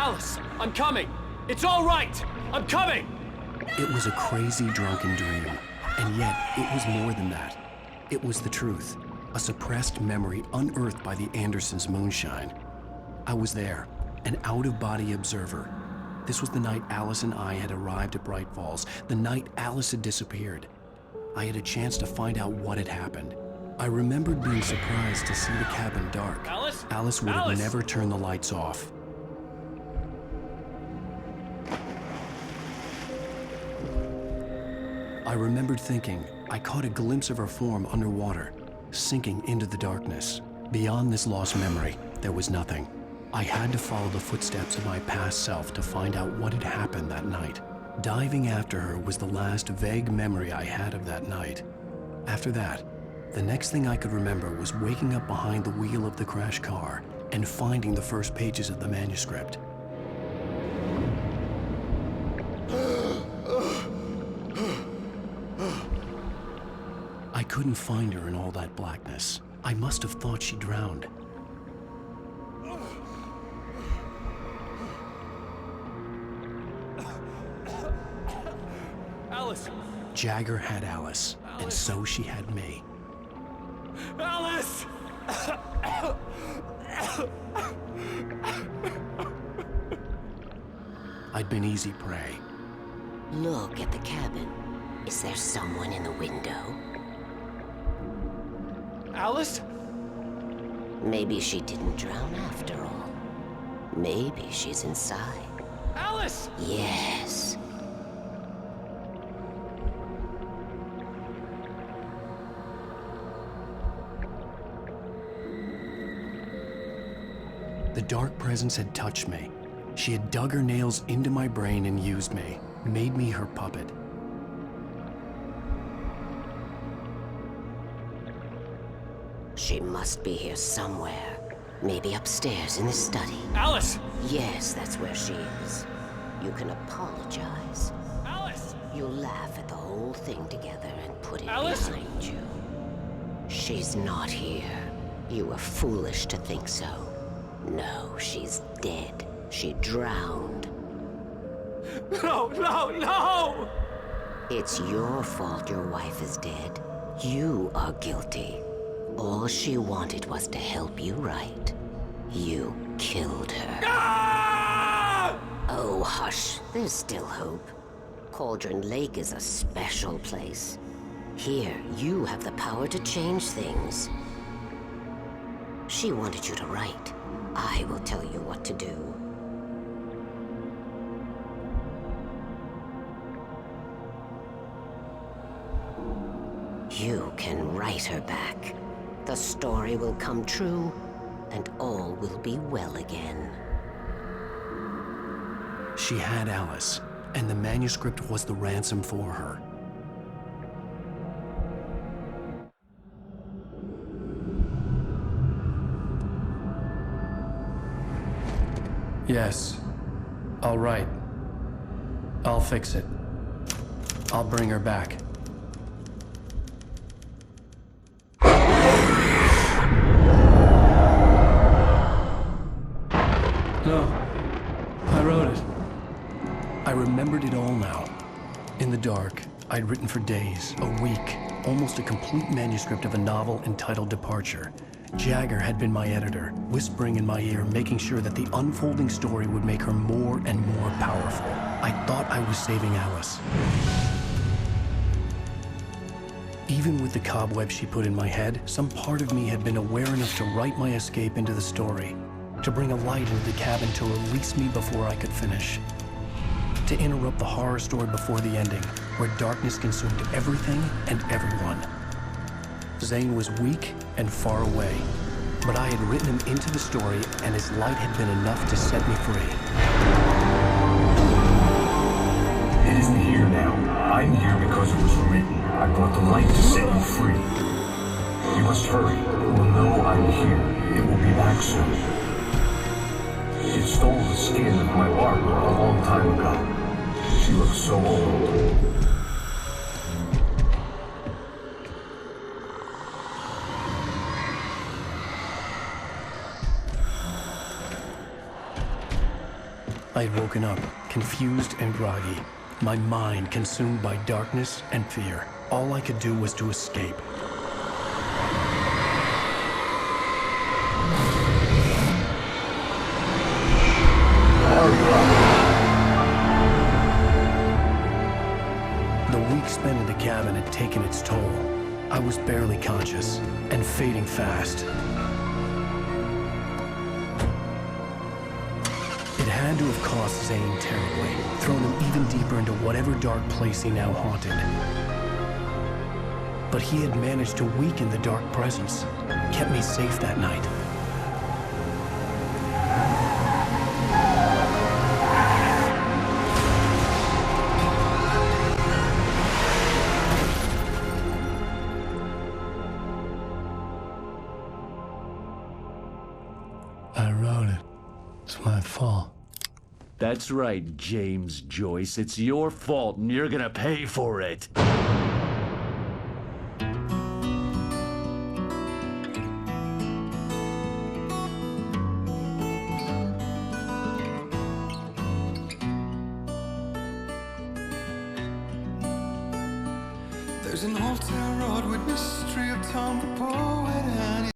Alice, I'm coming! It's all right! I'm coming! It was a crazy, drunken dream, and yet it was more than that. It was the truth, a suppressed memory unearthed by the Andersons' moonshine. I was there, an out-of-body observer. This was the night Alice and I had arrived at Bright Falls, the night Alice had disappeared. I had a chance to find out what had happened. I remembered being surprised to see the cabin dark. Alice? Alice would have never turned the lights off. I remembered thinking I caught a glimpse of her form underwater, sinking into the darkness. Beyond this lost memory, there was nothing. I had to follow the footsteps of my past self to find out what had happened that night. Diving after her was the last vague memory I had of that night. After that, the next thing I could remember was waking up behind the wheel of the crashed car and finding the first pages of the manuscript. I couldn't find her in all that blackness. I must have thought she drowned. Alice! Jagger had Alice, and so she had me. Alice! I'd been easy prey. Look at the cabin. Is there someone in the window? Alice? Maybe she didn't drown after all. Maybe she's inside. Alice! Yes. The dark presence had touched me. She had dug her nails into my brain and used me, made me her puppet. She must be here somewhere. Maybe upstairs in the study. Alice! Yes, that's where she is. You can apologize. Alice! You'll laugh at the whole thing together and put it Alice? behind you. She's not here. You were foolish to think so. No, she's dead. She drowned. No, no, no! It's your fault your wife is dead. You are guilty. All she wanted was to help you right. You killed her. Ah! Oh, hush. There's still hope. Cauldron Lake is a special place. Here, you have the power to change things. She wanted you to write. I will tell you what to do. You can write her back. The story will come true, and all will be well again. She had Alice, and the manuscript was the ransom for her. Yes. All right. I'll fix it. I'll bring her back. No. I wrote it. I remembered it all now. In the dark, I'd written for days, a week, almost a complete manuscript of a novel entitled Departure. Jagger had been my editor, whispering in my ear, making sure that the unfolding story would make her more and more powerful. I thought I was saving Alice. Even with the cobwebs she put in my head, some part of me had been aware enough to write my escape into the story, to bring a light into the cabin to release me before I could finish, to interrupt the horror story before the ending, where darkness consumed everything and everyone. Zane was weak and far away, but I had written him into the story, and his light had been enough to set me free. It isn't here now. I'm here because it was written. I brought the light to set you free. You must hurry. It will know I'm here. It will be back soon. It stole the skin of my Barbara a long time ago. She looks so old. I had woken up, confused and groggy, my mind consumed by darkness and fear. All I could do was to escape. The week spent in the cabin had taken its toll. I was barely conscious and fading fast. It had to have cost Zane terribly, thrown him even deeper into whatever dark place he now haunted. But he had managed to weaken the dark presence, kept me safe that night. I wrote it. It's my fault. That's right, James Joyce. It's your fault, and you're gonna pay for it. There's an old town road with mystery of Tom the poet and